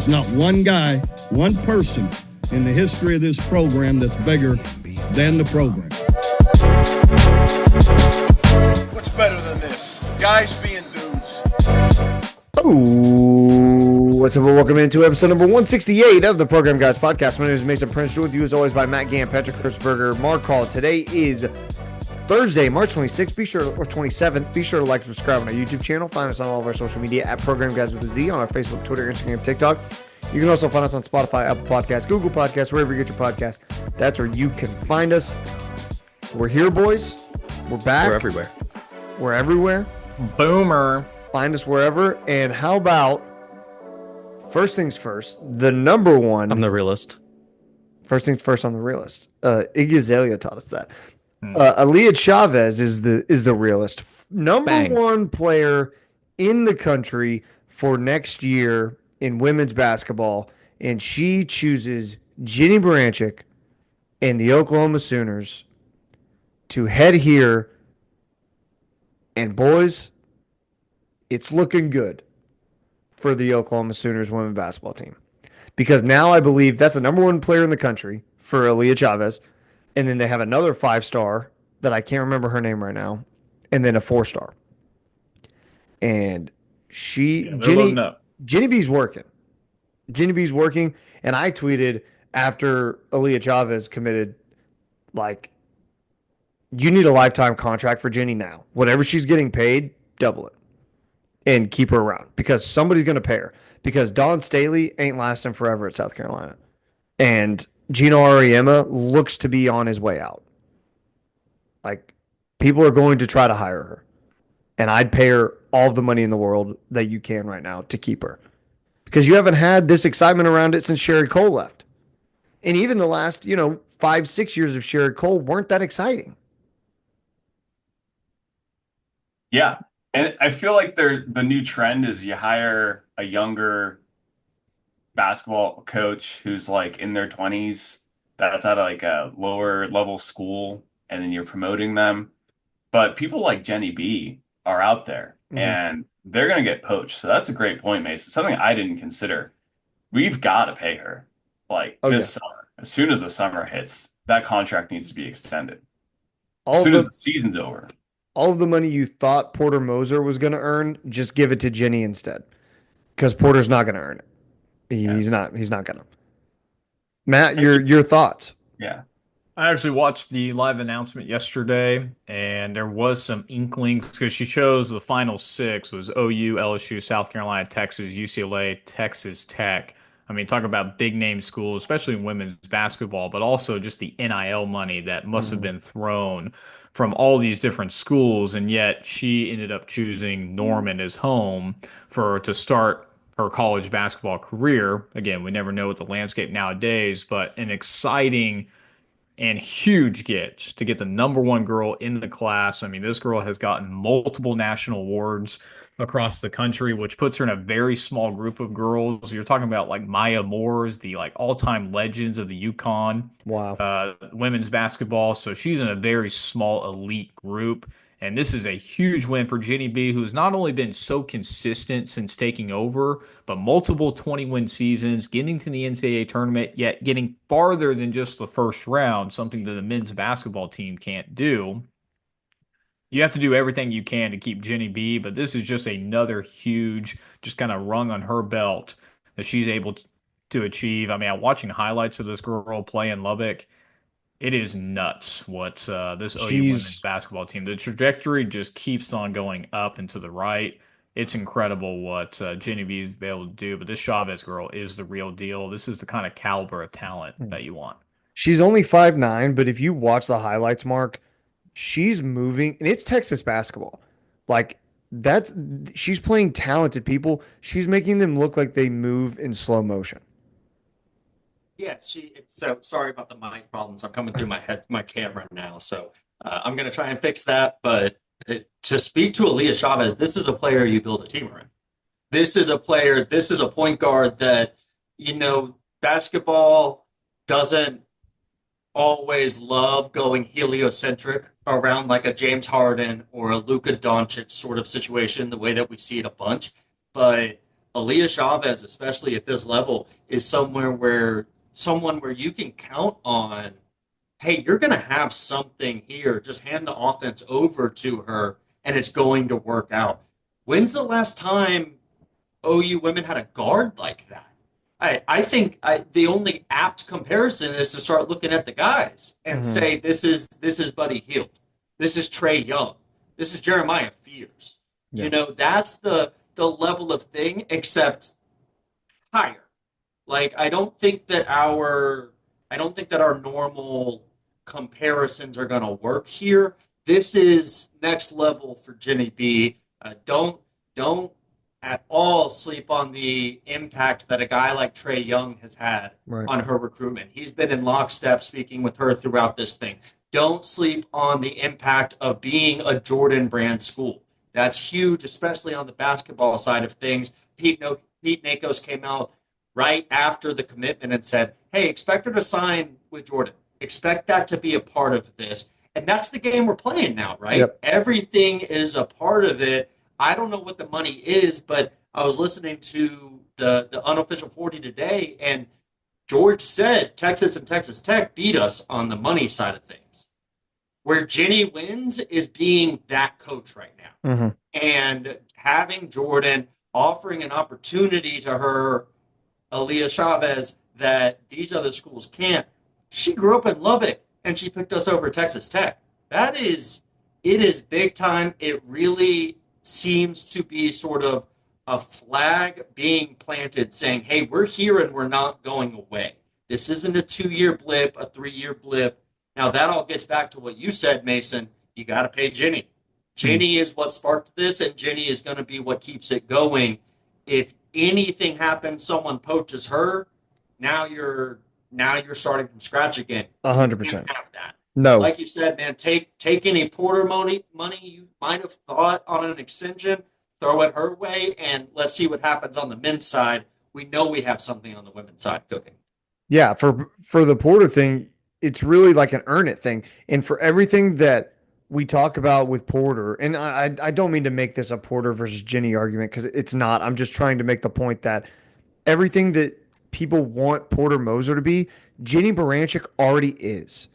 There's not one guy, one person in the history of this program that's bigger than the program. What's better than this? Guys being dudes. Oh, what's up? Welcome into episode number 168 of the Program Guys Podcast. My name is Mason Prince, joined with you as always by Matt Gann, Patrick Kurtzberger, Mark Hall. Today is Thursday, March 26th, or 27th. Be sure to like and subscribe on our YouTube channel. Find us on all of our social media at Program Guys with a Z on our Facebook, Twitter, Instagram, TikTok. You can also find us on Spotify, Apple Podcasts, Google Podcasts, wherever you get your podcast. That's where you can find us. We're here, boys. We're back. We're everywhere. We're everywhere. Boomer. Find us wherever. And how about, first things first, the number one. I'm the realist. First things first on the realist. Iggy Azalea taught us that. Aaliyah Chavez is the realist. Number one player in the country for next year in women's basketball, and she chooses Jennie Baranczyk and the Oklahoma Sooners to head here. And boys, it's looking good for the Oklahoma Sooners women's basketball team, because now I believe that's the number one player in the country for Aaliyah Chavez. And then they have another 5-star that I can't remember her name right now, and then a 4-star. And Jennie B's working. Jennie B's working, and I tweeted after Aaliyah Chavez committed, like, you need a lifetime contract for Jennie now. Whatever she's getting paid, double it. And keep her around, because somebody's going to pay her. Because Dawn Staley ain't lasting forever at South Carolina. And Gino Auriemma looks to be on his way out. Like, people are going to try to hire her. And I'd pay her all the money in the world that you can right now to keep her. Because you haven't had this excitement around it since Sherry Cole left. And even the last, 5-6 years of Sherry Cole weren't that exciting. Yeah. And I feel like the new trend is you hire a younger basketball coach who's like in their 20s, that's at like a lower level school, and then you're promoting them. But people like Jennie B are out there, and they're going to get poached. So that's a great point, Mason. Something I didn't consider. We've got to pay her this summer. As soon as the summer hits, that contract needs to be extended. As soon as the season's over. All of the money you thought Porter Moser was going to earn, just give it to Jennie instead. Because Porter's not going to earn it. He's not going to. Matt, your thoughts? Yeah. I actually watched the live announcement yesterday, and there was some inklings, because she chose the final 6 was OU, LSU, South Carolina, Texas, UCLA, Texas Tech. I mean, talk about big name schools, especially in women's basketball, but also just the NIL money that must have been thrown from all these different schools. And yet she ended up choosing Norman as home to start her college basketball career. Again, we never know what the landscape nowadays, but an exciting and huge get to get the number one girl in the class. I mean, this girl has gotten multiple national awards across the country, which puts her in a very small group of girls. You're talking about like Maya Moore's, the like all-time legends of the UConn women's basketball. So she's in a very small elite group. And this is a huge win for Jennie B, who's not only been so consistent since taking over, but multiple 20-win seasons, getting to the NCAA tournament, yet getting farther than just the first round, something that the men's basketball team can't do. You have to do everything you can to keep Jennie B, but this is just another huge, just kind of rung on her belt that she's able to achieve. I mean, I'm watching highlights of this girl play in Lubbock. It is nuts what this OU women's basketball team, the trajectory just keeps on going up and to the right. It's incredible what Jennie B is able to do, but this Chavez girl is the real deal. This is the kind of caliber of talent that you want. She's only 5'9", but if you watch the highlights, Mark, she's moving, and it's Texas basketball. Like, she's playing talented people. She's making them look like they move in slow motion. Yeah, so sorry about the mic problems. I'm coming through my camera now, so I'm going to try and fix that. But to speak to Aaliyah Chavez, this is a player you build a team around. This is a point guard that, basketball doesn't always love going heliocentric around like a James Harden or a Luka Doncic sort of situation, the way that we see it a bunch. But Aaliyah Chavez, especially at this level, is someone where you can count on, hey, you're going to have something here. Just hand the offense over to her, and it's going to work out. When's the last time OU women had a guard like that? I think the only apt comparison is to start looking at the guys and say, this is Buddy Hield. This is Trey Young. This is Jeremiah Fears. Yeah. You know, that's the level of thing, except higher. Like, I don't think that our normal comparisons are going to work here. This is next level for Jenny B. Don't at all sleep on the impact that a guy like Trey Young has had on her recruitment. He's been in lockstep speaking with her throughout this thing. Don't sleep on the impact of being a Jordan brand school. That's huge, especially on the basketball side of things. Pete Nakos came out right after the commitment and said, hey, expect her to sign with Jordan. Expect that to be a part of this. And that's the game we're playing now, right? Yep. Everything is a part of it. I don't know what the money is, but I was listening to the unofficial 40 today, and George said Texas and Texas Tech beat us on the money side of things. Where Jenny wins is being that coach right now. And having Jordan offering an opportunity to her, Aaliyah Chavez, that these other schools can't. She grew up in Lubbock, and she picked us over Texas Tech. It is big time. It really seems to be sort of a flag being planted saying, hey, we're here and we're not going away. This isn't a 2-year blip, a 3-year blip. Now, that all gets back to what you said, Mason. You got to pay Jenny. Jenny is what sparked this, and Jenny is going to be what keeps it going. If anything happens, someone poaches her, now you're starting from scratch again. 100%. You can't have that. No. Like you said, man, take any Porter money you might have thought on an extension, throw it her way, and let's see what happens on the men's side. We know we have something on the women's side cooking. Yeah, for the Porter thing, it's really like an earn it thing. And for everything that we talk about with Porter, and I don't mean to make this a Porter versus Jenny argument because it's not. I'm just trying to make the point that everything that people want Porter Moser to be, Jenny Baranchik already is.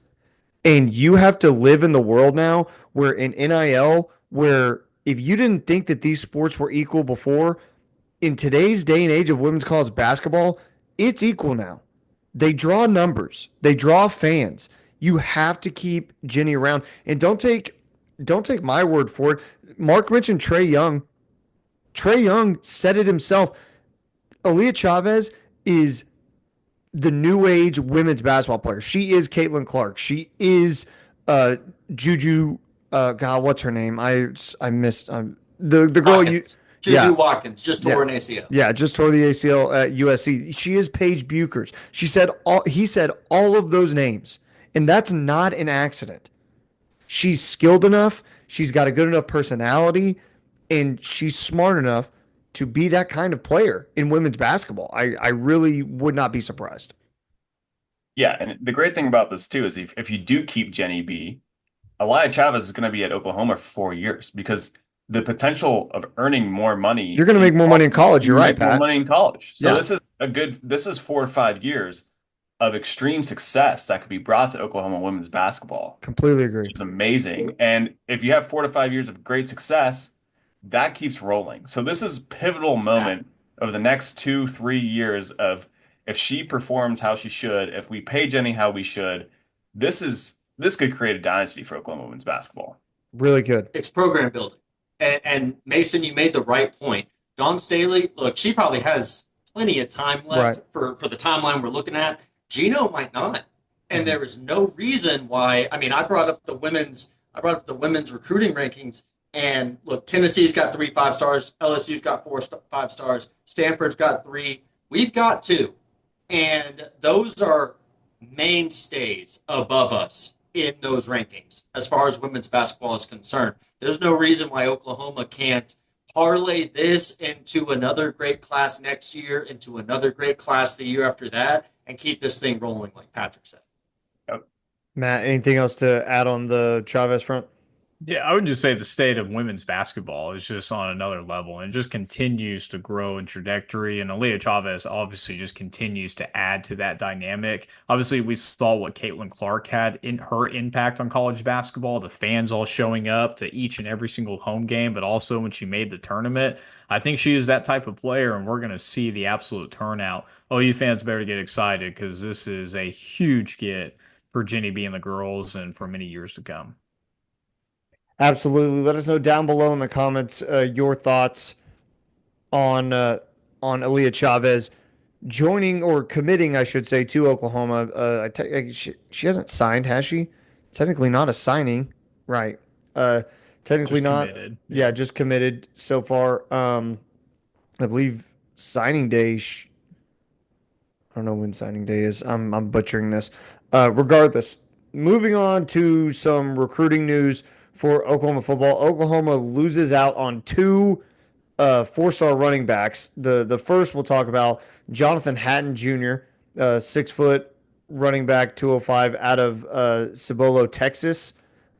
And you have to live in the world now where in NIL, where if you didn't think that these sports were equal before, in today's day and age of women's college basketball, it's equal now. They draw numbers. They draw fans. You have to keep Jenny around. And don't take my word for it. Mark mentioned Trey Young. Trey Young said it himself. Aaliyah Chavez is the new age women's basketball player. She is Caitlin Clark. She is Juju. God, what's her name? I missed the girl. Juju Watkins just tore an ACL. Yeah, just tore the ACL at USC. She is Paige Buchers. He said all of those names, and that's not an accident. She's skilled enough. She's got a good enough personality, and she's smart enough to be that kind of player in women's basketball. I really would not be surprised. Yeah, and the great thing about this too is if you do keep Jenny B, Aaliyah Chavez is going to be at Oklahoma for 4 years because the potential of earning more money. You're going to make more money in college. You're right, Pat. More money in college. So yeah. This is 4 or 5 years of extreme success that could be brought to Oklahoma women's basketball. Completely agree. It's amazing. And if you have 4 to 5 years of great success, that keeps rolling. So this is a pivotal moment of the next 2-3 years of if she performs how she should, if we pay Jenny how we should, this could create a dynasty for Oklahoma women's basketball. Really good. It's program building. And Mason, you made the right point. Dawn Staley, look, she probably has plenty of time left for the timeline we're looking at. Gino might not. And there is no reason why. I mean, I brought up the women's recruiting rankings. And look, Tennessee's got 3 5-stars. LSU's got 4 5-stars. Stanford's got 3. We've got 2. And those are mainstays above us in those rankings as far as women's basketball is concerned. There's no reason why Oklahoma can't parlay this into another great class next year, into another great class the year after that, and keep this thing rolling, like Patrick said. Yep. Matt, anything else to add on the Chavez front? Yeah, I would just say the state of women's basketball is just on another level and just continues to grow in trajectory. And Aaliyah Chavez obviously just continues to add to that dynamic. Obviously, we saw what Caitlin Clark had in her impact on college basketball, the fans all showing up to each and every single home game, but also when she made the tournament. I think she is that type of player, and we're going to see the absolute turnout. Oh, you fans better get excited because this is a huge get for Jenny B and the girls and for many years to come. Absolutely. Let us know down below in the comments your thoughts on Aaliyah Chavez joining or committing, I should say, to Oklahoma. She hasn't signed, has she? Technically not a signing, right? Technically Just not. committed. Yeah, Yeah. just committed so far. I believe signing day. I don't know when signing day is. I'm butchering this. Regardless, moving on to some recruiting news for Oklahoma football. Oklahoma loses out on two four-star running backs. The first we'll talk about Jonathan Hatton Jr., 6 foot running back, 205 out of Cibolo, Texas.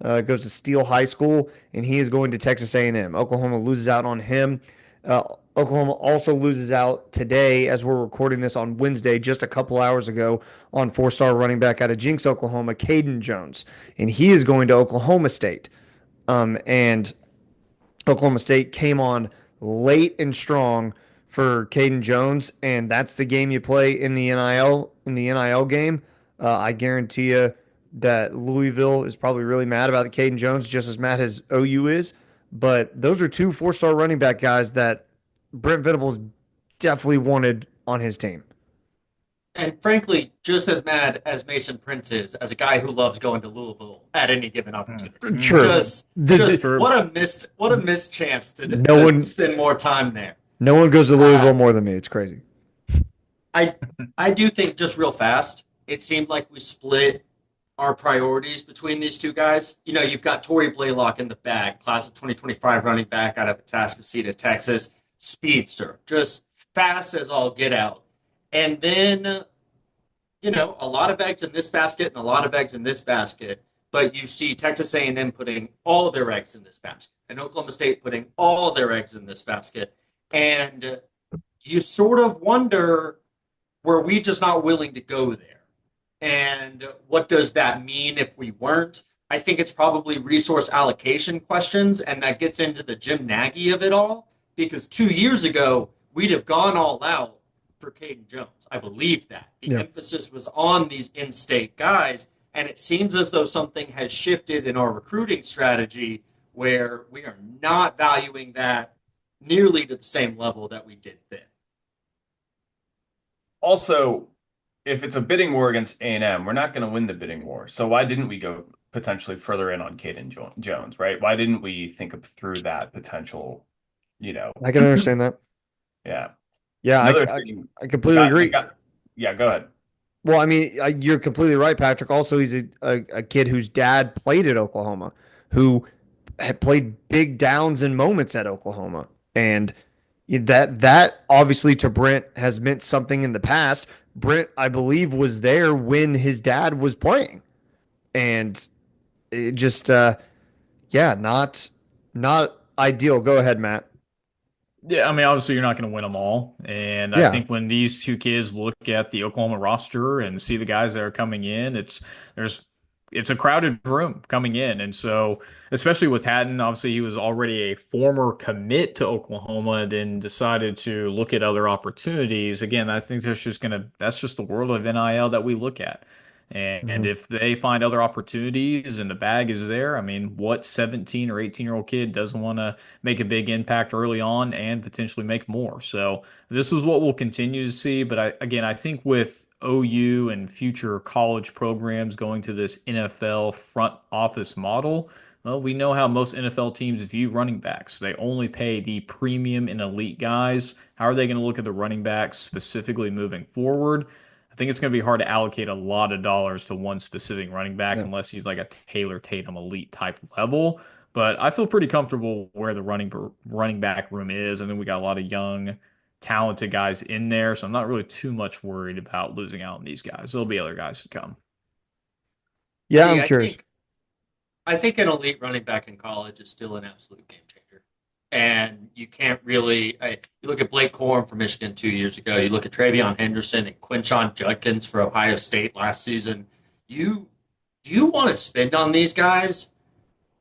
Goes to Steele High School, and he is going to Texas A&M. Oklahoma loses out on him. Uh, Oklahoma also loses out today, as we're recording this on Wednesday, just a couple hours ago, on four-star running back out of Jinx, Oklahoma, Caden Jones, and he is going to Oklahoma State. And Oklahoma State came on late and strong for Caden Jones, and that's the game you play in the NIL game. I guarantee you that Louisville is probably really mad about Caden Jones, just as mad as OU is. But those are two four-star running back guys that Brent Venables definitely wanted on his team. And frankly, just as mad as Mason Prince is, as a guy who loves going to Louisville at any given opportunity. True. Just True. what a missed chance No to one, spend more time there. no one goes to Uh, Louisville more than me. It's crazy. I I do think just real fast, it seemed like we split our priorities between these two guys. You know, you've got Torrey Blaylock in the bag, class of 2025 running back out of Atascocita, Texas, speedster, just fast as all get out. And then, you know, a lot of eggs in this basket and a lot of eggs in this basket, but you see Texas A&M putting all their eggs in this basket and Oklahoma State putting all their eggs in this basket. And you sort of wonder, were we just not willing to go there? And what does that mean if we weren't? I think it's probably resource allocation questions, and that gets into the Jim Nagy of it all. Because 2 years ago, we'd have gone all out for Caden Jones. I believe that. The Yeah. emphasis was on these in state guys, and it seems as though something has shifted in our recruiting strategy where we are not valuing that nearly to the same level that we did then. Also, if it's a bidding war against A&M, we're not going to win the bidding war. So why didn't we go potentially further in on Caden Jones, right? Why didn't we think through that potential, you know? I can understand that. Yeah. Yeah, Another thing, I completely agree. Yeah, go ahead. Well, I mean, you're completely right, Patrick. Also, he's a kid whose dad played at Oklahoma, who had played big downs and moments at Oklahoma, and that obviously to Brent has meant something in the past. Brent, I believe, was there when his dad was playing, and it just, yeah, not ideal. Go ahead, Matt. Yeah, I mean, obviously you're not going to win them all. And I Yeah, think when these two kids look at the Oklahoma roster and see the guys that are coming in, there's it's a crowded room coming in. And so, especially with Hatton, obviously he was already a former commit to Oklahoma, then decided to look at other opportunities. Again, I think that's just the world of NIL that we look at. And hmm if they find other opportunities and the bag is there, I mean, what 17 or 18-year-old kid doesn't want to make a big impact early on and potentially make more? So this is what we'll continue to see. But I think with OU and future college programs going to this NFL front office model, well, we know how most NFL teams view running backs. They only pay the premium and elite guys. How are they going to look at the running backs specifically moving forward? I think it's going to be hard to allocate a lot of dollars to one specific running back yeah. unless he's like a Taylor Tatum elite type level. But I feel pretty comfortable where the running back room is. And then we got a lot of young, talented guys in there, so I'm not really too much worried about losing out on these guys. There'll be other guys to come. Yeah, See, I'm I curious. think I think an elite running back in college is still an absolute game changer. And you can't really, you look at Blake Corum from Michigan 2 years ago, you look at Travion Henderson and Quinshon Judkins for Ohio State last season. You you want to spend on these guys?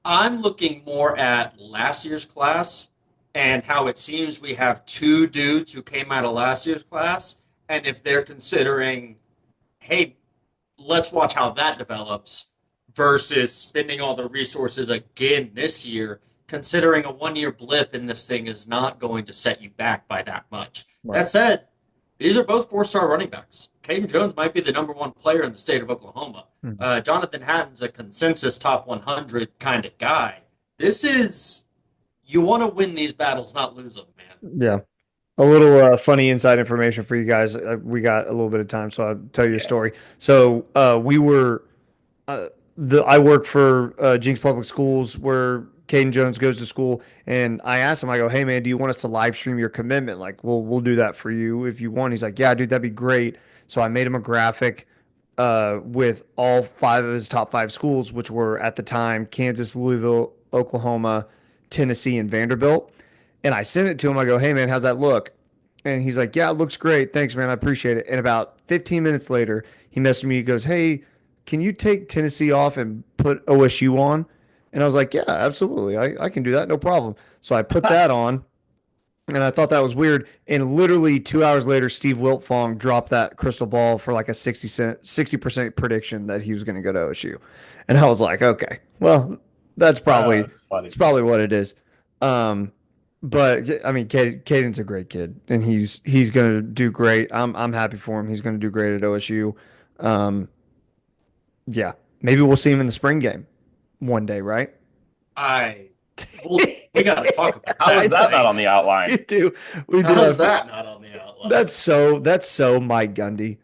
I'm looking more at last year's class and how it seems we have two dudes who came out of last year's class. And if they're considering, hey, let's watch how that develops versus spending all the resources again this year, considering a 1 year blip in this thing is not going to set you back by that much. Right. That said, these are both 4-star running backs. Caden Jones might be the number one player in the state of Oklahoma. Jonathan Hatton's a consensus top 100 kind of guy. This is, you want to win these battles, not lose them, man. Yeah. A little funny inside information for you guys. We got a little bit of time, so I'll tell you a story. So we were, I work for Jinx Public Schools where Caden Jones goes to school, and I asked him, I go, hey man, do you want us to live stream your commitment? Like, we'll do that for you if you want. He's like, yeah, dude, that'd be great. So I made him a graphic with all 5 of his top 5 schools, which were at the time Kansas, Louisville, Oklahoma, Tennessee, and Vanderbilt. And I sent it to him. I go, hey, man, how's that look? And he's like, yeah, it looks great. Thanks, man. I appreciate it. And about 15 minutes later, he messaged me. He goes, hey, can you take Tennessee off and put OSU on? And I was like, yeah, absolutely. I can do that. No problem. So I put that on. And I thought that was weird. And literally 2 hours later, Steve Wiltfong dropped that crystal ball for like a 60% prediction that he was going to go to OSU. And I was like, okay, well, that's probably it's probably what it is. But I mean, Caden's a great kid, and he's going to do great. I'm happy for him. He's going to do great at OSU. Yeah, maybe we'll see him in the spring game one day, right? We got to talk about How is that not on the outline? We do. How is that not on the outline? That's so Mike Gundy.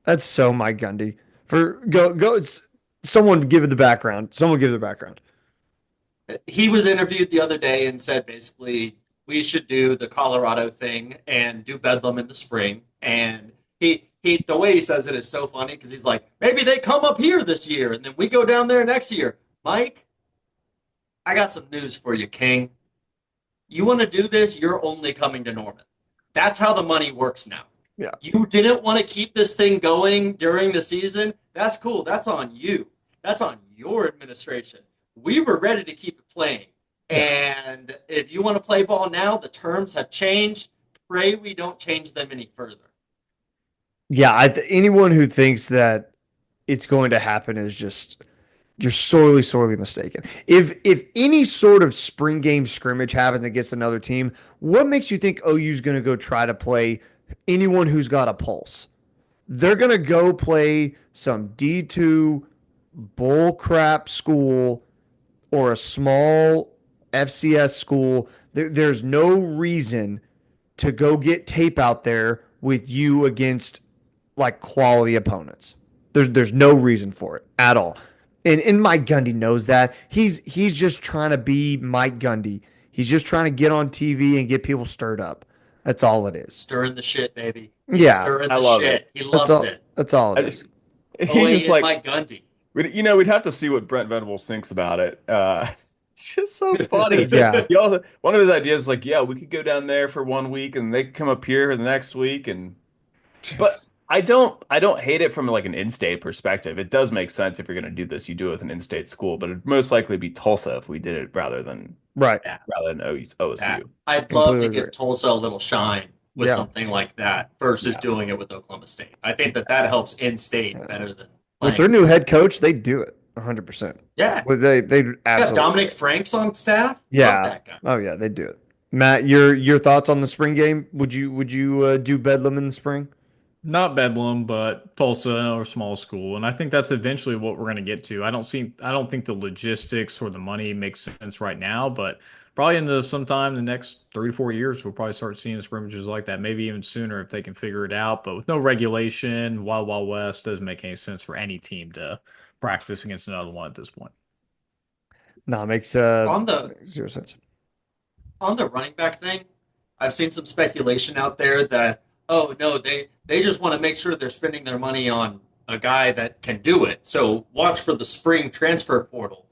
That's so Mike Gundy. Someone give it the background. Someone give the background. He was interviewed the other day and said basically we should do the Colorado thing and do Bedlam in the spring. And he the way he says it is so funny because he's like, maybe they come up here this year and then we go down there next year. Mike, I got some news for you, King. You want to do this, you're only coming to Norman. That's how the money works now. Yeah. You didn't want to keep this thing going during the season. That's cool. That's on you. That's on your administration. We were ready to keep it playing. And if you want to play ball now, the terms have changed. Pray we don't change them any further. Yeah, anyone who thinks that it's going to happen is just, you're sorely mistaken. If any sort of spring game scrimmage happens against another team, what makes you think OU's going to go try to play anyone who's got a pulse? They're going to go play some D2 bull crap school or a small FCS school. There's no reason to go get tape out there with you against like quality opponents. There's no reason for it at all. And Mike Gundy knows that. He's just trying to be Mike Gundy. He's just trying to get on TV and get people stirred up. That's all it is. Stirring the shit, baby. Stirring the love shit. it. He loves it. That's all it is. He's just like Mike Gundy. We'd have to see what Brent Venables thinks about it. It's just so funny. Yeah. One of his ideas is like, yeah, we could go down there for 1 week and they could come up here the next week. But I don't hate it from like an in-state perspective. It does make sense if you're going to do this, you do it with an in-state school, but it'd most likely be Tulsa if we did it rather than OSU. I'd love to give Tulsa a little shine with something like that versus doing it with Oklahoma State. I think that helps in-state better than with their new head coach. They do it 100%. Yeah, but they absolutely. Dominic Franks on staff. Yeah. Love that guy. Oh yeah, they do it. Matt, your thoughts on the spring game? Would you do Bedlam in the spring? Not Bedlam, but Tulsa or small school, and I think that's eventually what we're going to get to. I don't think the logistics or the money makes sense right now, but probably into sometime in the next 3 to 4 years, we'll probably start seeing scrimmages like that. Maybe even sooner if they can figure it out. But with no regulation, Wild West doesn't make any sense for any team to practice against another one at this point. No, it makes on the 0 sense. On the running back thing, I've seen some speculation out there that, oh no, they just want to make sure they're spending their money on a guy that can do it. So watch for the spring transfer portal.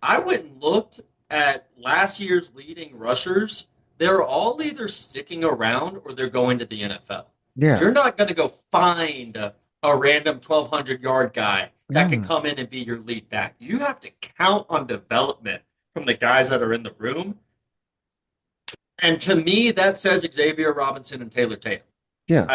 I went and looked at last year's leading rushers. They're all either sticking around or they're going to the NFL. Yeah. You're not going to go find a random 1,200-yard guy that can No. come in and be your lead back. You have to count on development from the guys that are in the room. And to me, that says Xavier Robinson and Taylor Tatum. Yeah.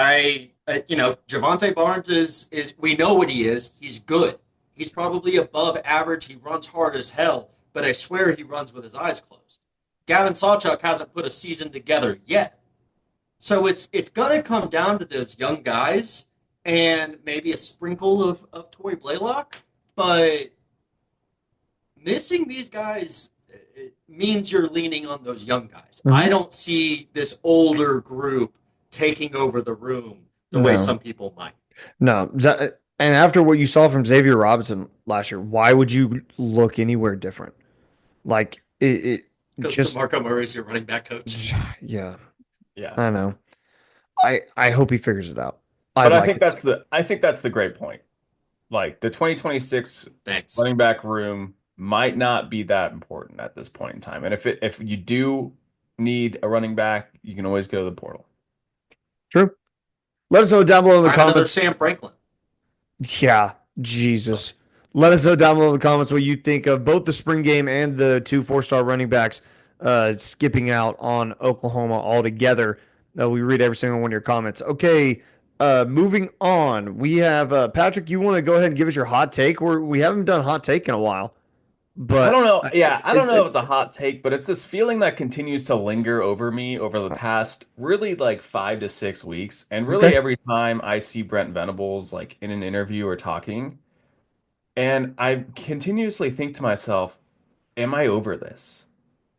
Javante Barnes is we know what he is. He's good. He's probably above average. He runs hard as hell, but I swear he runs with his eyes closed. Gavin Sawchuk hasn't put a season together yet. So it's gonna come down to those young guys and maybe a sprinkle of Tory Blaylock, but missing these guys means you're leaning on those young guys. Mhm. I don't see this older group taking over the room the way some people might. No. And after what you saw from Xavier Robinson last year, why would you look anywhere different? Like it Because just DeMarco Murray's your running back coach. yeah, Yeah. I know. I hope he figures it out. But I'd I like think it that's to. the great point. Like the 2026 Thanks. running back room might not be that important at this point in time. And if you do need a running back, you can always go to the portal. True. Let us know down below in the Find another comments. Sam Franklin. Yeah, Jesus. Let us know down below in the comments what you think of both the spring game and the two 4-star running backs skipping out on Oklahoma altogether. We read every single one of your comments. Okay, moving on. We have Patrick. You want to go ahead and give us your hot take? We haven't done hot take in a while, but I don't know. Yeah, I don't know if it's a hot take, but it's this feeling that continues to linger over me over the past really like 5 to 6 weeks. And really Okay. every time I see Brent Venables like in an interview or talking, and I continuously think to myself, am I over this?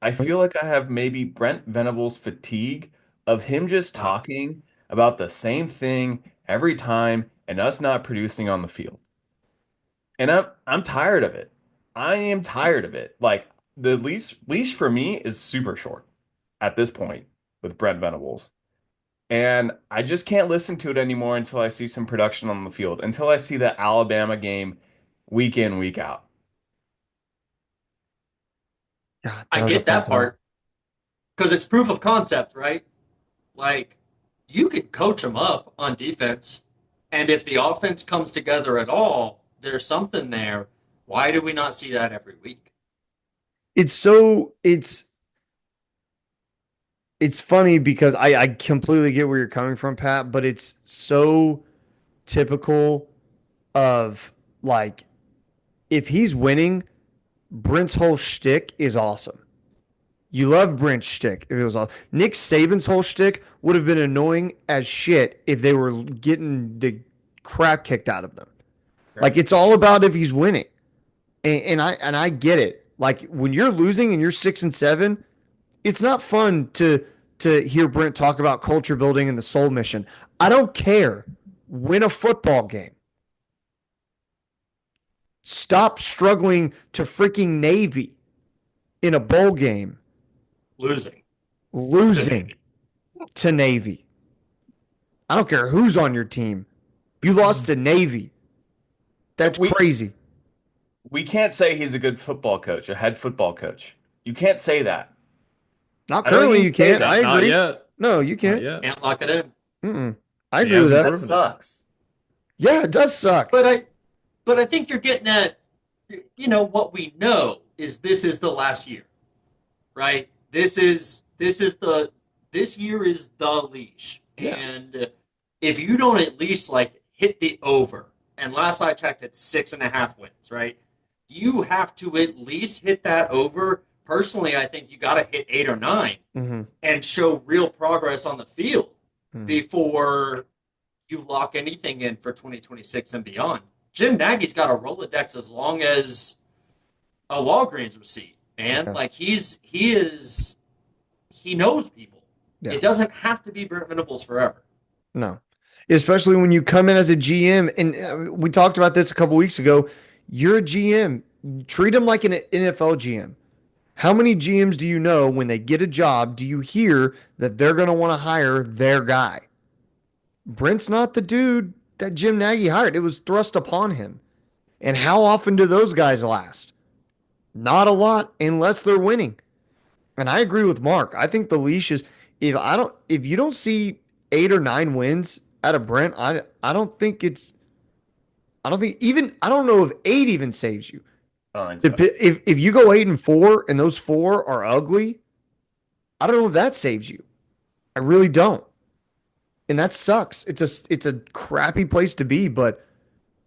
I feel like I have maybe Brent Venables fatigue of him just talking about the same thing every time and us not producing on the field. And I'm tired of it. I am tired of it. Like the leash for me is super short at this point with Brent Venables. And I just can't listen to it anymore until I see some production on the field, until I see the Alabama game week in, week out. God, I was a get fun that time. part because it's proof of concept, right? Like you could coach them up on defense, and if the offense comes together at all, there's something there. Why do we not see that every week? It's funny because I completely get where you're coming from, Pat, but it's so typical of like if he's winning, Brent's whole shtick is awesome. You love Brent's shtick if it was awesome. Nick Saban's whole shtick would have been annoying as shit if they were getting the crap kicked out of them. Like it's all about if he's winning, and I get it. Like when you're losing and you're 6-7, it's not fun to hear Brent talk about culture building and the soul mission. I don't care. Win a football game. Stop struggling to freaking Navy in a bowl game. Losing To Navy. I don't care who's on your team. You lost to Navy. That's crazy. We can't say he's a good football coach, a head football coach. You can't say that. Not currently, you can't. I Not agree. yet. No, you can't. Not yet. Can't lock it in. I agree with that. That sucks. Yeah, it does suck. But I think you're getting at, what we know is this is the last year, right? This year is the leash, Yeah. and if you don't at least like hit the over, and last I checked, it's 6.5 wins, right? You have to at least hit that over. Personally, I think you got to hit 8 or 9 and show real progress on the field before you lock anything in for 2026 and beyond. Jim Nagy's got a Rolodex as long as a Walgreens receipt, man. Yeah. Like he knows people. Yeah. It doesn't have to be Brent Venables forever. No. Especially when you come in as a GM, and we talked about this a couple weeks ago. You're a GM. Treat them like an NFL GM. How many GMs do you know when they get a job, do you hear that they're going to want to hire their guy? Brent's not the dude that Jim Nagy hired. It was thrust upon him. And how often do those guys last? Not a lot unless they're winning. And I agree with Mark. I think the leash is if you don't see 8 or 9 wins out of Brent, I don't know if 8 even saves you. I don't think so. If you go 8-4 and those 4 are ugly, I don't know if that saves you. I really don't. And that sucks. It's a crappy place to be, but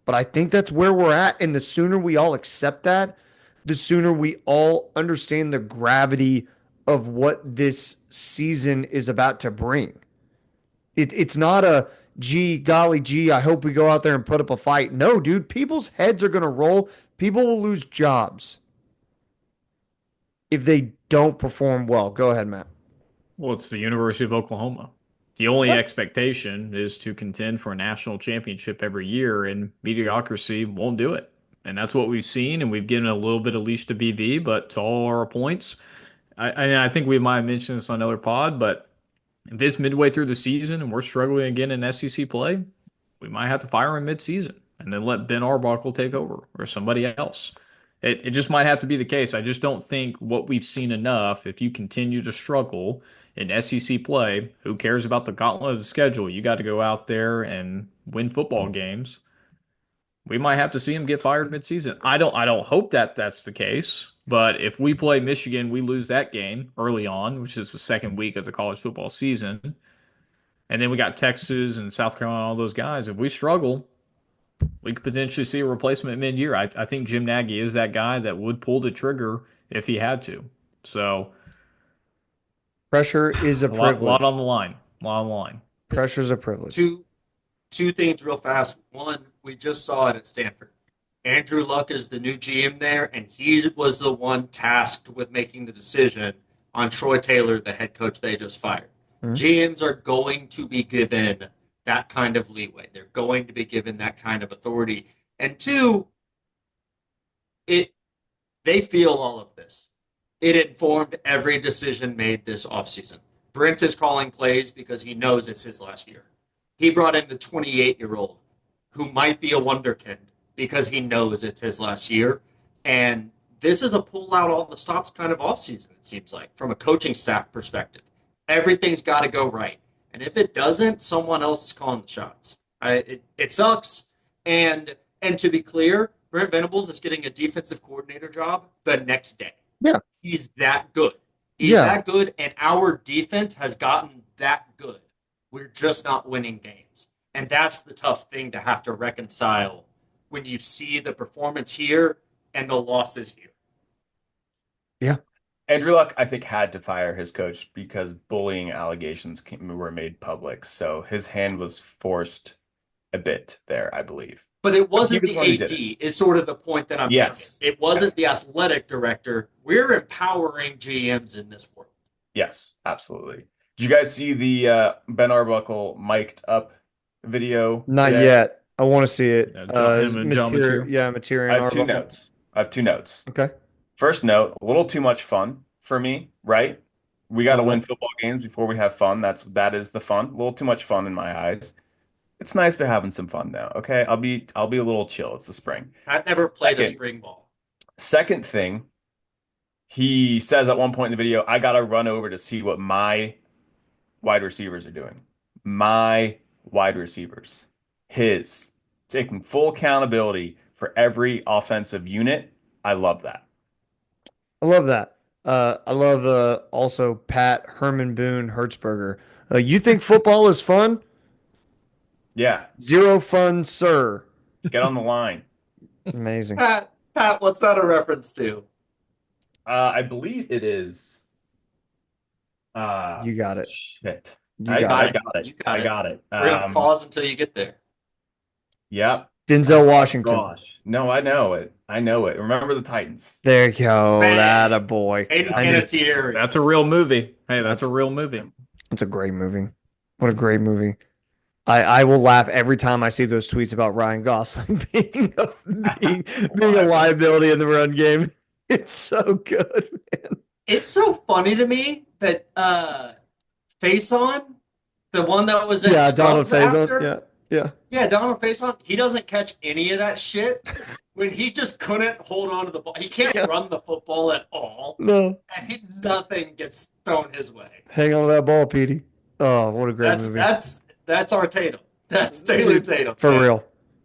I think that's where we're at. And the sooner we all accept that, the sooner we all understand the gravity of what this season is about to bring. It's not a golly gee, I hope we go out there and put up a fight. No, dude, people's heads are gonna roll. People will lose jobs if they don't perform well. Go ahead, Matt. Well, it's the University of Oklahoma. The only expectation is to contend for a national championship every year, and mediocrity won't do it. And that's what we've seen, and we've given a little bit of leash to BV, but to all our points, I think we might have mentioned this on another pod, but if it's midway through the season and we're struggling again in SEC play, we might have to fire him mid-season and then let Ben Arbuckle take over or somebody else. It just might have to be the case. I just don't think what we've seen enough. If you continue to struggle in SEC play, who cares about the gauntlet of the schedule? You got to go out there and win football games. We might have to see him get fired midseason. I don't hope that that's the case. But if we play Michigan, we lose that game early on, which is the second week of the college football season. And then we got Texas and South Carolina, all those guys. If we struggle, we could potentially see a replacement mid-year. I think Jim Nagy is that guy that would pull the trigger if he had to. So pressure is a privilege. Lot on the line. A lot on the line. Pressure is a privilege. Two things real fast. One, we just saw it at Stanford. Andrew Luck is the new GM there, and he was the one tasked with making the decision on Troy Taylor, the head coach they just fired. Mm-hmm. GMs are going to be given that kind of leeway. They're going to be given that kind of authority. And two, they feel all of this. It informed every decision made this offseason. Brent is calling plays because he knows it's his last year. He brought in the 28-year-old who might be a wonderkind because he knows it's his last year. And this is a pull out all the stops kind of offseason, it seems like, from a coaching staff perspective. Everything's got to go right. And if it doesn't, someone else is calling the shots. It sucks. And to be clear, Brent Venables is getting a defensive coordinator job the next day. Yeah. He's that good. He's that good, and our defense has gotten that good. We're just not winning games. And that's the tough thing to have to reconcile when you see the performance here and the losses here. Yeah. Andrew Luck, I think, had to fire his coach because bullying allegations were made public. So his hand was forced a bit there, I believe. But it wasn't the AD, is sort of the point that I'm making. It wasn't the athletic director. We're empowering GMs in this world. Yes, absolutely. Did you guys see the Ben Arbuckle mic'd up video? Not yet. I want to see it. Material. I have two notes. Okay. First note, a little too much fun for me, right? We got to win football games before we have fun. That is the fun. A little too much fun in my eyes. It's nice to having some fun though. Okay, I'll be a little chill. It's the spring. I've never played a spring ball. Second thing, he says at one point in the video, I gotta run over to see what my wide receivers are doing. My wide receivers. His. Taking full accountability for every offensive unit. I love that. I love that. I love also Pat Herman Boone Hertzberger. You think football is fun? Yeah. Zero fun, sir. Get on the line. Amazing. Pat, what's that a reference to? I believe it is. You got it. Shit. I got it. We're going to pause until you get there. Yep. Denzel Washington. Gosh. No, I know it. Remember the Titans. There you go. That a boy. That's a real movie. Hey, that's a real movie. It's a great movie. What a great movie. I will laugh every time I see those tweets about Ryan Gosling being a liability in the run game. It's so good, man. It's so funny to me that Face On, the one that was at Donald Faison. Yeah, Donald Faison, he doesn't catch any of that shit when he just couldn't hold on to the ball. He can't run the football at all. No. And nothing gets thrown his way. Hang on to that ball, Petey. Oh, what a great That's movie. that's our Tatum. That's Taylor Dude, Tatum. for man. real.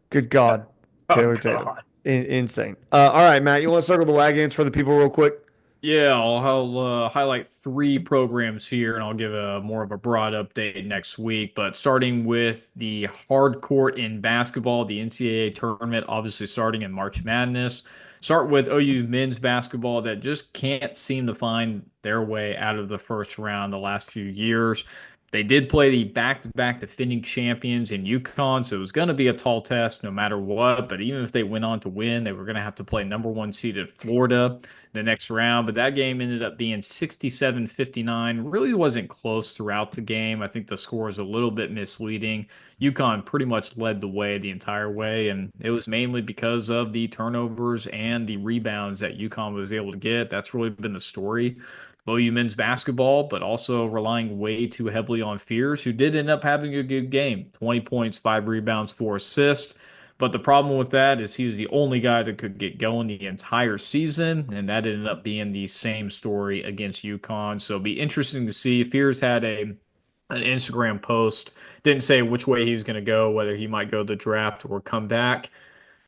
Good God. Oh, Taylor God. Tatum. Insane. All right, Matt, you want to circle the wagons for the people real quick? Yeah, I'll highlight three programs here, and I'll give a more of a broad update next week. But starting with the hard court in basketball, the NCAA tournament, obviously starting in March Madness. Start with OU men's basketball that just can't seem to find their way out of the first round the last few years. They did play the back-to-back defending champions in UConn, so it was going to be a tall test no matter what. But even if they went on to win, they were going to have to play number one seeded Florida the next round. But that game ended up being 67-59. Really wasn't close throughout the game. I think the score is a little bit misleading. UConn pretty much led the way the entire way, and it was mainly because of the turnovers and the rebounds that UConn was able to get. That's really been the story. OU men's basketball, but also relying way too heavily on Fears, who did end up having a good game. 20 points, 5 rebounds, 4 assists. But the problem with that is he was the only guy that could get going the entire season, and that ended up being the same story against UConn. So it'll be interesting to see. Fears had an Instagram post, didn't say which way he was going to go, whether he might go the draft or come back.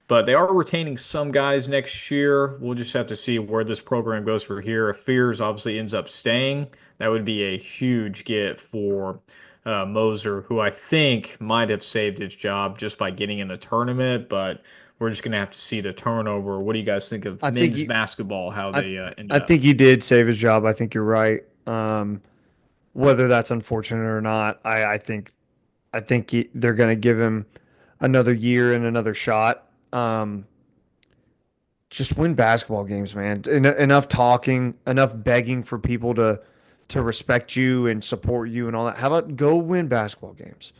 But they are retaining some guys next year. We'll just have to see where this program goes from here. If Fears obviously ends up staying, that would be a huge get for Moser, who I think might have saved his job just by getting in the tournament. But we're just going to have to see the turnover. What do you guys think of men's basketball, how they ended I up? think he did save his job. I think you're right. Whether that's unfortunate or not, they're going to give him another year and another shot. Just win basketball games, man. Enough talking, enough begging for people to respect you and support you and all that. How about go win basketball games?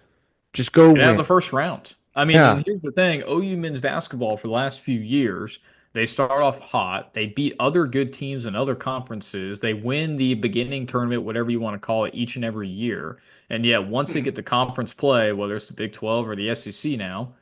Just go Get out of the win. first round. I mean, Yeah. and here's the thing: OU men's basketball for the last few years, they start off hot. They beat other good teams in other conferences. They win the beginning tournament, whatever you want to call it, each and every year. And yet, once they get to conference play, whether it's the Big 12 or the SEC now,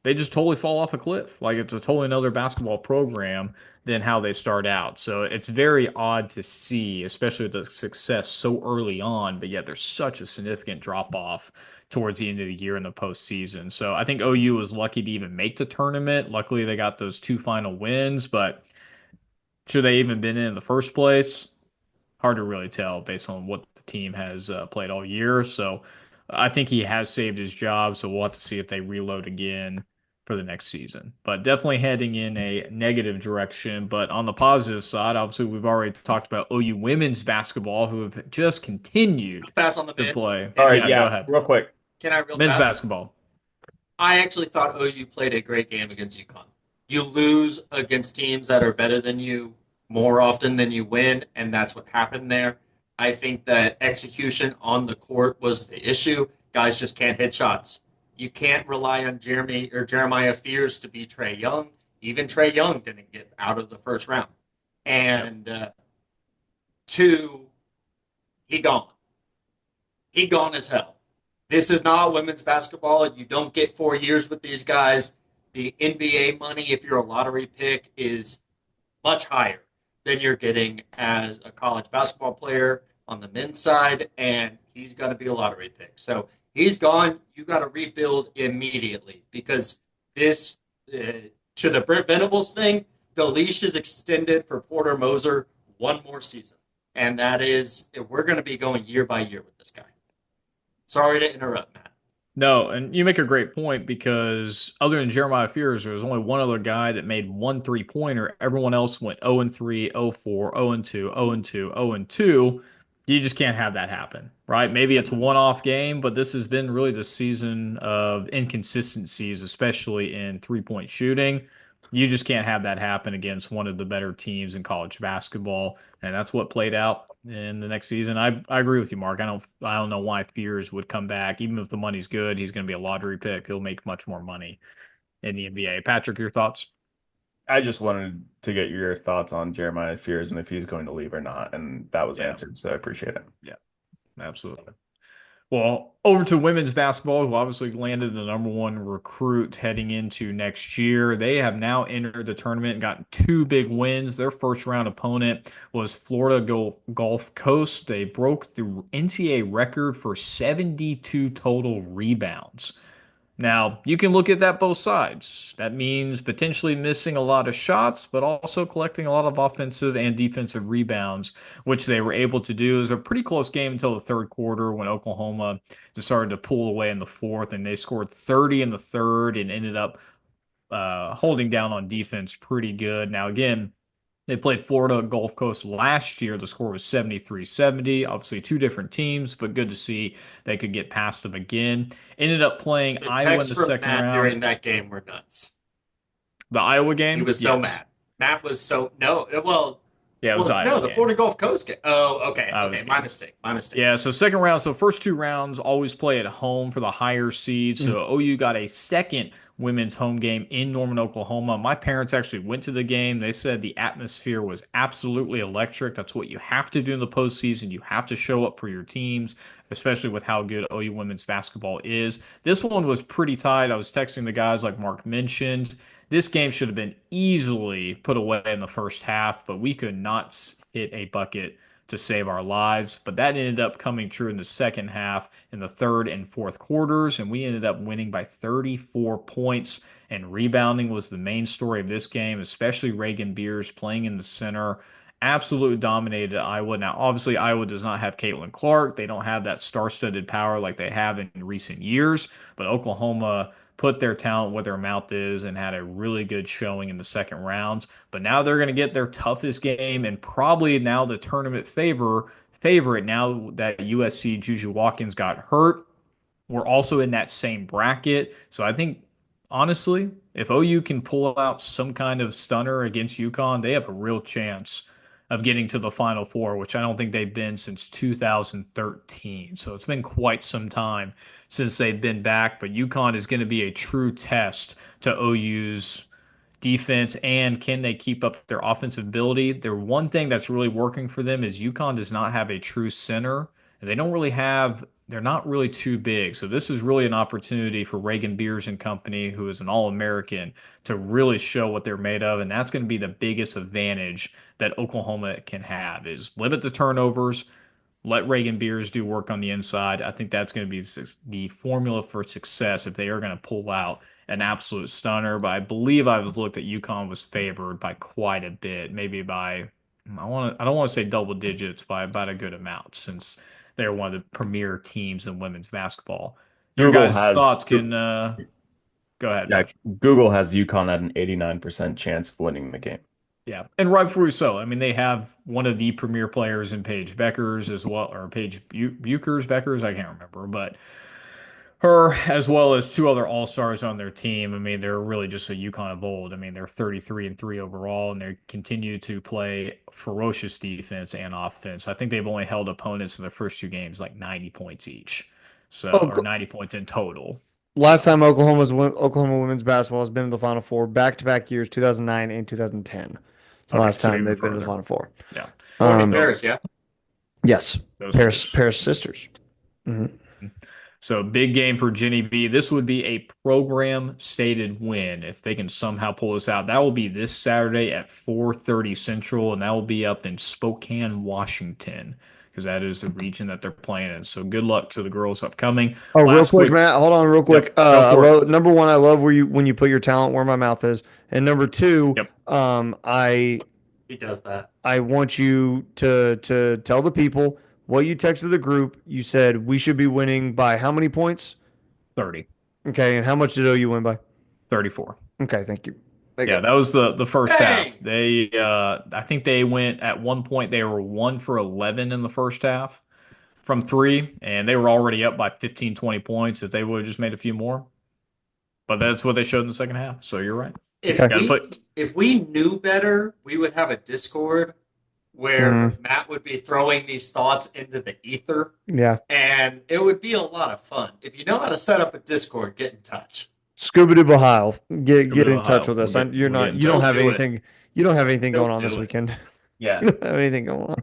they just totally fall off a cliff. Like it's a totally another basketball program than how they start out. So it's very odd to see, especially with the success so early on, but yet there's such a significant drop off towards the end of the year in the postseason. So I think OU was lucky to even make the tournament. Luckily, they got those two final wins, but should they even been in the first place? Hard to really tell based on what the team has played all year. So I think he has saved his job. So we'll have to see if they reload again for the next season. But definitely heading in a negative direction. But on the positive side, obviously, we've already talked about OU women's basketball, who have just continued Pass on the to mid. play. All right, Go yeah, ahead. real quick. Can I real Men's fast? basketball. I actually thought OU played a great game against UConn. You lose against teams that are better than you more often than you win, and that's what happened there. I think that execution on the court was the issue. Guys just can't hit shots. You can't rely on Jeremiah Fears to be Trey Young. Even Trey Young didn't get out of the first round. And two, he gone. He gone as hell. This is not women's basketball. You don't get 4 years with these guys. The NBA money, if you're a lottery pick, is much higher than you're getting as a college basketball player on the men's side, and he's got to be a lottery pick. So he's gone. You got to rebuild immediately because this, to the Brent Venables thing, the leash is extended for Porter Moser one more season. And that is, we're going to be going year by year with this guy. Sorry to interrupt, Matt. No, and you make a great point because other than Jeremiah Fears, there was only one other guy that made one three-pointer. Everyone else went 0-3, 0-4, 0-2, 0-2, 0-2. You just can't have that happen, right? Maybe it's a one-off game, but this has been really the season of inconsistencies, especially in three-point shooting. You just can't have that happen against one of the better teams in college basketball, and that's what played out in the next season. I agree with you, Mark. I don't know why Fears would come back. Even if the money's good, he's going to be a lottery pick. He'll make much more money in the NBA. Patrick, your thoughts? I just wanted to get your thoughts on Jeremiah Fears and if he's going to leave or not, and that was answered, so I appreciate it. Yeah, absolutely. Well, over to women's basketball, who obviously landed the number one recruit heading into next year. They have now entered the tournament and gotten two big wins. Their first round opponent was Florida Gulf Coast. They broke the NCAA record for 72 total rebounds. Now, you can look at that both sides. That means potentially missing a lot of shots, but also collecting a lot of offensive and defensive rebounds, which they were able to do. It was a pretty close game until the third quarter when Oklahoma decided to pull away in the fourth, and they scored 30 in the third and ended up holding down on defense pretty good. Now, again, they played Florida Gulf Coast last year. The score was 73-70. Obviously, two different teams, but good to see they could get past them again. Ended up playing The Iowa in texts the from second Matt round. during that game were nuts. The Iowa game? He was so mad. Matt was so Yeah, it was Iowa no, the game. Florida Gulf Coast game. Oh, okay. Iowa's Okay, game. my mistake. My mistake. Yeah, so second round. So first two rounds always play at home for the higher seed. So OU got a second women's home game in Norman, Oklahoma. My parents actually went to the game. They said the atmosphere was absolutely electric. That's what you have to do in the postseason. You have to show up for your teams, especially with how good OU women's basketball is. This one was pretty tight. I was texting the guys like Mark mentioned. This game should have been easily put away in the first half, but we could not hit a bucket to save our lives. But that ended up coming true in the second half, in the third and fourth quarters, and we ended up winning by 34 points. And rebounding was the main story of this game, especially Reagan Beers playing in the center. Absolutely dominated Iowa. Now, obviously, Iowa does not have Caitlin Clark. They don't have that star-studded power like they have in recent years. But Oklahoma put their talent where their mouth is and had a really good showing in the second round. But now they're going to get their toughest game and probably now the tournament favorite now that USC Juju Watkins got hurt. We're also in that same bracket. So I think honestly, if OU can pull out some kind of stunner against UConn, they have a real chance of getting to the Final Four, which I don't think they've been since 2013. So it's been quite some time since they've been back. But UConn is going to be a true test to OU's defense and can they keep up their offensive ability. Their one thing that's really working for them is UConn does not have a true center. And they're not really too big. So this is really an opportunity for Reagan Beers and company, who is an All-American, to really show what they're made of. And that's going to be the biggest advantage that Oklahoma can have is limit the turnovers, let Reagan Beers do work on the inside. I think that's going to be the formula for success if they are going to pull out an absolute stunner. But I believe I've looked at UConn was favored by quite a bit, maybe by I don't want to say double digits, by about a good amount, since they're one of the premier teams in women's basketball. Your guys' thoughts can go ahead. Yeah, Google has UConn at an 89% chance of winning the game. Yeah, and rightfully so. I mean, they have one of the premier players in Paige Beckers as well, or Paige Beckers, I can't remember, but her as well as two other all-stars on their team. I mean, they're really just a UConn of old. I mean, they're 33-3 overall, and they continue to play ferocious defense and offense. I think they've only held opponents in the first two games like 90 points each, or 90 points in total. Last time Oklahoma women's basketball has been in the Final Four, back-to-back years, 2009 and 2010. It's the last time they've been in the Final Four. Yeah. Paris, yeah? Yes. Paris sisters. Mm-hmm. So big game for Jenny B. This would be a program stated win if they can somehow pull this out. That will be this Saturday at 4:30 Central, and that will be up in Spokane, Washington, because that is the region that they're playing in. So good luck to the girls upcoming. Oh, real quick, Matt. Hold on, real quick. Yep, number one, I love when you put your talent where my mouth is, and number two, yep. He does that. I want you to tell the people what you texted the group. You said we should be winning by how many points? 30. Okay, and how much did OU win by? 34. Okay, thank you. That was the first half. They I think they went at one point they were 1 for 11 in the first half from three, and they were already up by 15, 20 points if they would have just made a few more. But that's what they showed in the second half. So you're right. If we knew better, we would have a Discord where Matt would be throwing these thoughts into the ether. Yeah. And it would be a lot of fun. If you know how to set up a Discord, get in touch. Scooby-Doo Bahile, get in touch with us. You don't have anything going on this weekend. Yeah. You don't have anything going on.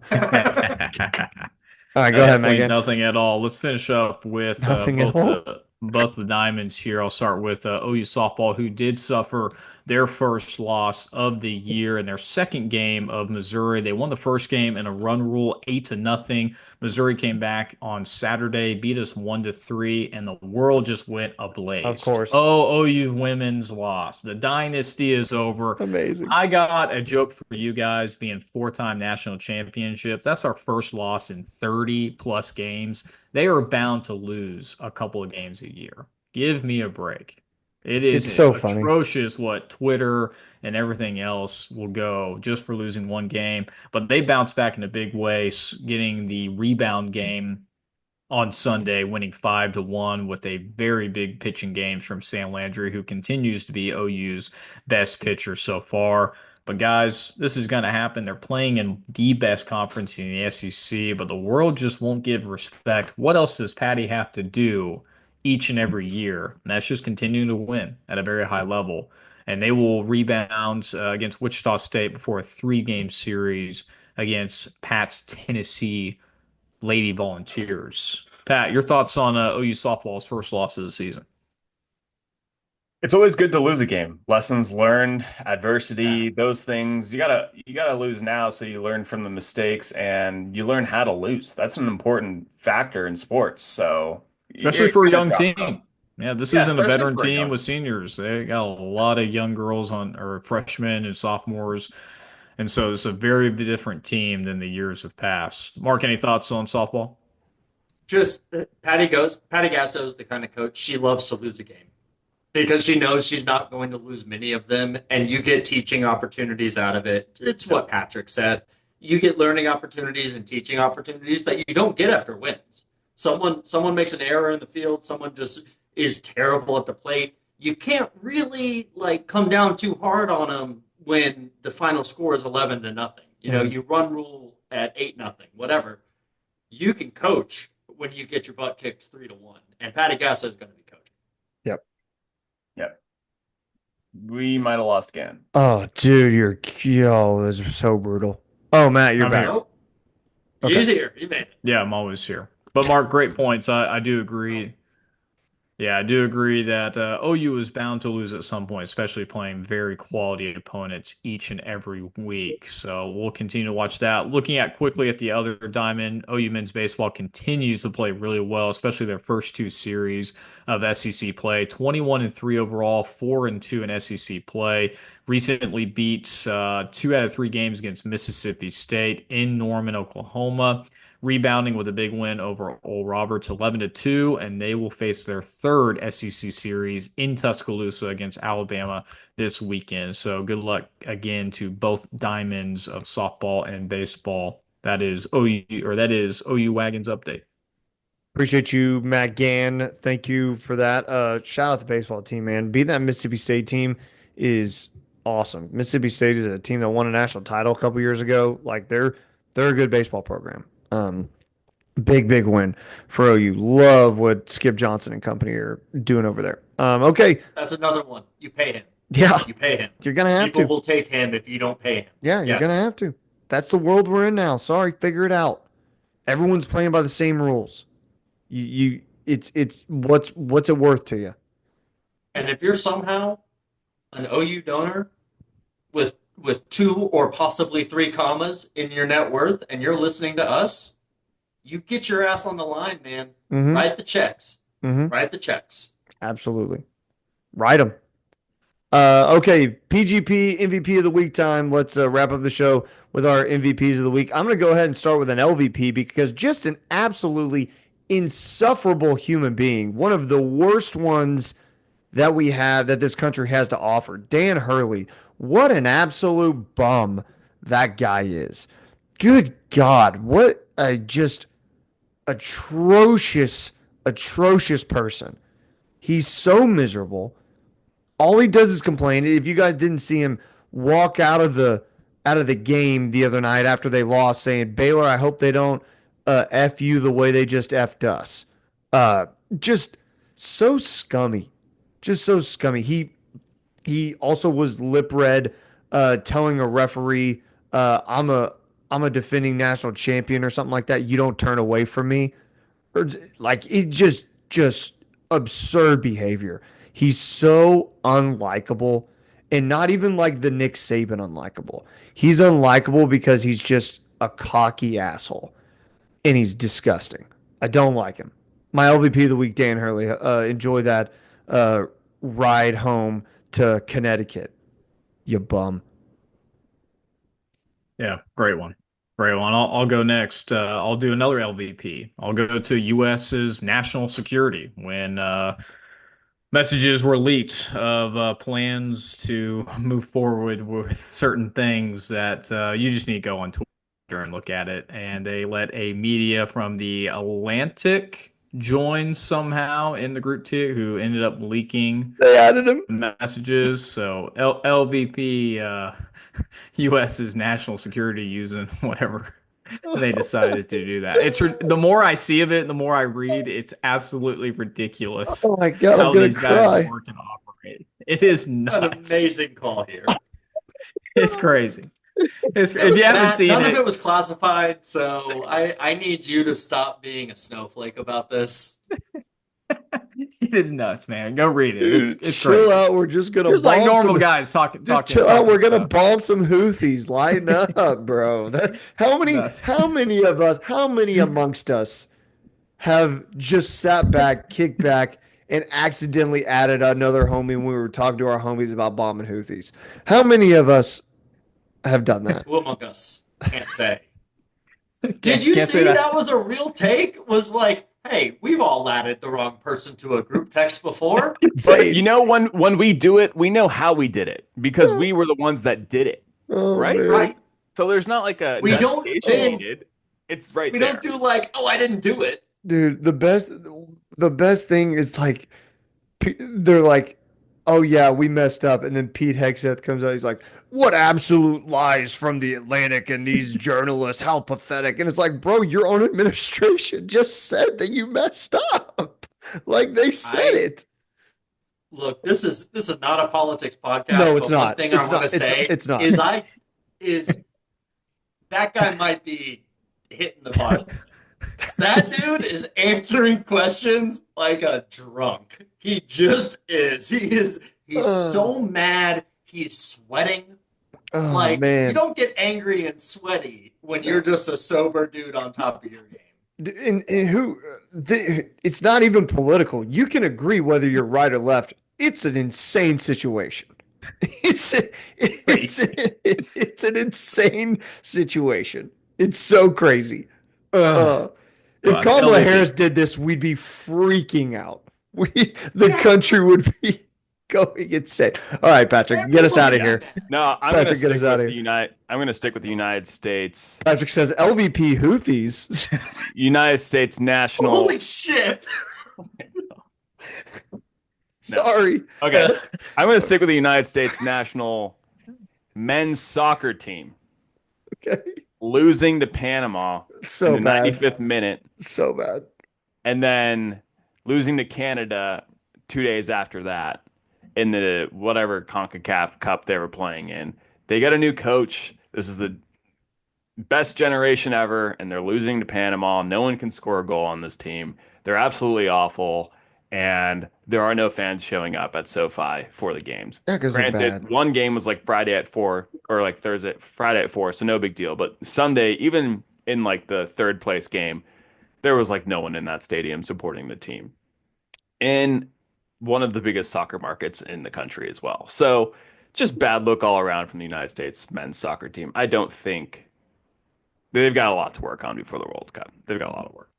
All right, go ahead, Definitely Megan. nothing at all. Let's finish up with Nothing at all. both the Diamonds here. I'll start with OU softball, who did suffer their first loss of the year in their second game of Missouri. They won the first game in a run rule, 8-0. Missouri came back on Saturday, beat us 1-3, and the world just went Of ablaze. course. Oh, OU women's lost. The dynasty is over. Amazing. I got a joke for you guys being four-time national championship. That's our first loss in 30 plus games. They are bound to lose a couple of games a year. Give me a break. It It's is so funny. atrocious what Twitter and everything else will go just for losing one game. But they bounced back in a big way, getting the rebound game on Sunday, winning 5-1 with a very big pitching game from Sam Landry, who continues to be OU's best pitcher so far. But guys, this is going to happen. They're playing in the best conference in the SEC, but the world just won't give respect. What else does Patty have to do each and every year? And that's just continuing to win at a very high level. And they will rebound against Wichita State before a 3-game series against Pat's Tennessee Lady Volunteers. Pat, your thoughts on OU softball's first loss of the season? It's always good to lose a game. Lessons learned, adversity, those things. You gotta lose now so you learn from the mistakes and you learn how to lose. That's an important factor in sports. So Especially you're for a gonna young drop team. them. Yeah, this Yeah, isn't a especially veteran for a team young. with seniors. They got a lot of young girls on or freshmen and sophomores. And so it's a very different team than the years have passed. Mark, any thoughts on softball? Just Patty Gasso is the kind of coach she loves to lose a game because she knows she's not going to lose many of them, and you get teaching opportunities out of it. It's what Patrick said. You get learning opportunities and teaching opportunities that you don't get after wins. Someone makes an error in the field, someone just is terrible at the plate. You can't really like come down too hard on them when the final score is 11-0. You run rule at 8-0, whatever. You can coach when you get your butt kicked 3-1, and Patty Gasso is going to be coaching. Yep. Yep. We might have lost again. Oh, dude, this is so brutal. Oh, Matt, you're I'm back. here. Nope. Okay. He's here. He made it. Yeah, I'm always here. But Mark, great points. I do agree. Yeah, I do agree that OU is bound to lose at some point, especially playing very quality opponents each and every week. So we'll continue to watch that. Looking at quickly at the other diamond, OU men's baseball continues to play really well, especially their first two series of SEC play. 21-3 overall, 4-2 in SEC play. Recently beat 2 out of 3 games against Mississippi State in Norman, Oklahoma, rebounding with a big win over Oral Roberts 11-2, and they will face their third SEC series in Tuscaloosa against Alabama this weekend. So good luck again to both diamonds of softball and baseball. That is OU Wagons update. Appreciate you, Matt Gann. Thank you for that. Shout out the baseball team, man. Beating that Mississippi State team is awesome. Mississippi State is a team that won a national title a couple years ago. Like they're a good baseball program. Big win for OU. Love what Skip Johnson and company are doing over there. Okay. That's another one. You pay him. Yeah. You pay him. You're gonna have People to. will take him if you don't pay him. Yeah, you're gonna have to. That's the world we're in now. Sorry, figure it out. Everyone's playing by the same rules. It's what's it worth to you? And if you're somehow an OU donor with 2 or possibly 3 commas in your net worth and you're listening to us, you get your ass on the line, man. Mm-hmm. Write the checks. Mm-hmm. Write the checks. Absolutely. Write them. Okay, PGP MVP of the week time. Let's wrap up the show with our MVPs of the week. I'm going to go ahead and start with an LVP because just an absolutely insufferable human being, one of the worst ones that we have that this country has to offer. Dan Hurley, what an absolute bum that guy is. Good God, what a just atrocious person. He's so miserable. All he does is complain. If you guys didn't see him walk out of the game the other night after they lost, saying, "Baylor, I hope they don't F you the way they just F'd us." Just so scummy. Just so scummy. He also was lip read, telling a referee, I'm I'm a defending national champion or something like that, you don't turn away from me. Or like it just absurd behavior. He's so unlikable, and not even like the Nick Saban unlikable. He's unlikable because he's just a cocky asshole, and he's disgusting. I don't like him. My LVP of the week, Dan Hurley. Enjoy that ride home to Connecticut, you bum. Yeah, great one. Great one. I'll go next. I'll do another LVP. I'll go to US's national security when messages were leaked of plans to move forward with certain things that you just need to go on Twitter and look at it. And they let a media from the Atlantic join somehow in the group too, who ended up leaking They added him. messages. So LVP, U.S.'s national security using whatever they decided to do that. The more I see of it, the more I read, it's absolutely ridiculous. Oh my God, I'm how gonna these guys cry. work and operate. It is An nuts. amazing call here. It's crazy. If you haven't Matt, seen none it, of it was classified, so I need you to stop being a snowflake about this. it is nuts, man. Go read it. It's chill crazy. out. We're just gonna There's like bomb normal some. guys talking. Just chill out. We're gonna stuff. bomb some Houthis. Lighten up, bro. How many? Nuts. How many of us? How many amongst us have just sat back, kicked back, and accidentally added another homie when we were talking to our homies about bombing Houthis? How many of us have done that? Who among us? Can't say. Can't- Did you can't say see that was a real take? Was like, hey, we've all added the wrong person to a group text before. But you know, when we do it, we know how we did it because we were the ones that did it, Oh, right? man. Right. So there's not like a We don't- justification and- needed. It's right We there. don't do like, oh, I didn't do it. Dude, the best thing is like they're like, oh yeah, we messed up, and then Pete Hegseth comes out, he's like, what absolute lies from the Atlantic and these journalists, how pathetic. And it's like, bro, your own administration just said that you messed up. Like they said it. Look, this is not a politics podcast. No, it's but not. One thing It's I want not. to It's- say it's not. is that guy might be hitting the button. That dude is answering questions like a drunk. He just is. He's so mad. He's sweating. Oh Like man. you don't get angry and sweaty when you're just a sober dude on top of your game. It's not even political. You can agree whether you're right or left. It's an insane situation. It's an insane situation. It's so crazy. If Fuck, Kamala LVP. Harris did this, we'd be freaking out. The country would be going insane. All right, Patrick, get us out of here. No, I'm Patrick, going get to us stick outta with here. I'm going to stick with the United States. Patrick says LVP Houthis. United States national. Holy shit! Sorry. Okay, I'm going to stick with the United States national men's soccer team Okay. losing to Panama So in the bad. 95th minute, So bad. and then losing to Canada 2 days after that in the whatever CONCACAF Cup they were playing in. They got a new coach. This is the best generation ever, and they're losing to Panama. No one can score a goal on this team. They're absolutely awful, and there are no fans showing up at SoFi for the games. Yeah, 'cause they're Granted, bad. one game was like Friday at 4 or like Friday at 4, so no big deal. But Sunday, even in like the third place game, there was like no one in that stadium supporting the team. In one of the biggest soccer markets in the country as well. So just bad look all around from the United States men's soccer team. I don't think they've got a lot to work on before the World Cup. They've got a lot of work.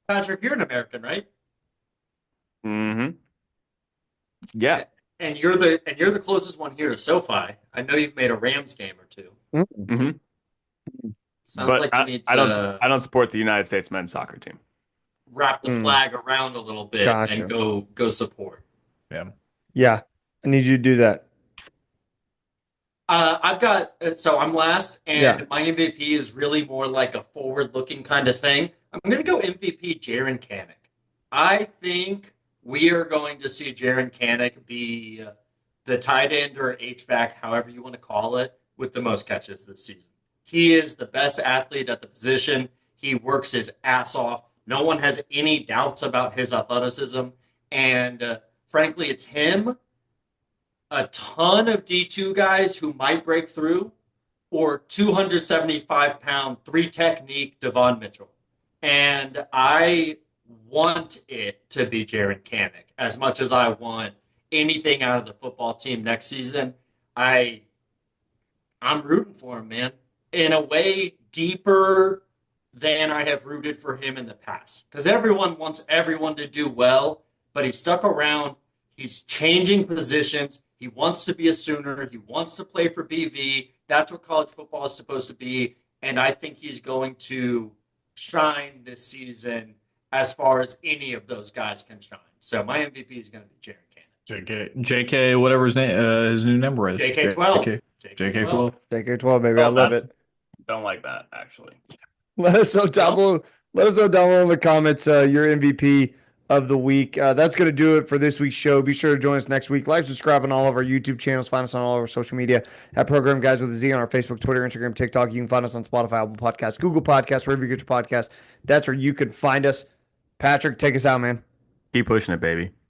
Patrick, you're an American, right? Mm-hmm. Yeah. And you're the closest one here to SoFi. I know you've made a Rams game or two. Mm-hmm. Sounds But like you need to I don't support the United States men's soccer team. wrap the flag around a little bit Gotcha. and go support. Yeah. I need you to do that. I've got so I'm last, and Yeah. my MVP is really more like a forward-looking kind of thing. I'm going to go MVP Jaren Kanak. I think we are going to see Jaren Kanak be the tight end or H-back, however you want to call it, with the most catches this season. He is the best athlete at the position. He works his ass off. No one has any doubts about his athleticism. And frankly, it's him, a ton of D2 guys who might break through, or 275-pound, three-technique Devon Mitchell. And I want it to be Jaron Kanek as much as I want anything out of the football team next season. I'm rooting for him, man, in a way deeper than I have rooted for him in the past. Because everyone wants everyone to do well, but he's stuck around. He's changing positions. He wants to be a Sooner. He wants to play for BV. That's what college football is supposed to be. And I think he's going to shine this season as far as any of those guys can shine. So my MVP is going to be Jaron Kanek. JK, whatever his new number is. JK12. JK12. JK12, baby. I love it. Don't like that, actually. Let us know down below. Let us know down below in the comments your MVP of the week. That's going to do it for this week's show. Be sure to join us next week. Like, subscribe on all of our YouTube channels. Find us on all of our social media at Program Guys with a Z on our Facebook, Twitter, Instagram, TikTok. You can find us on Spotify, Apple Podcasts, Google Podcasts, wherever you get your podcasts. That's where you can find us. Patrick, take us out, man. Keep pushing it, baby.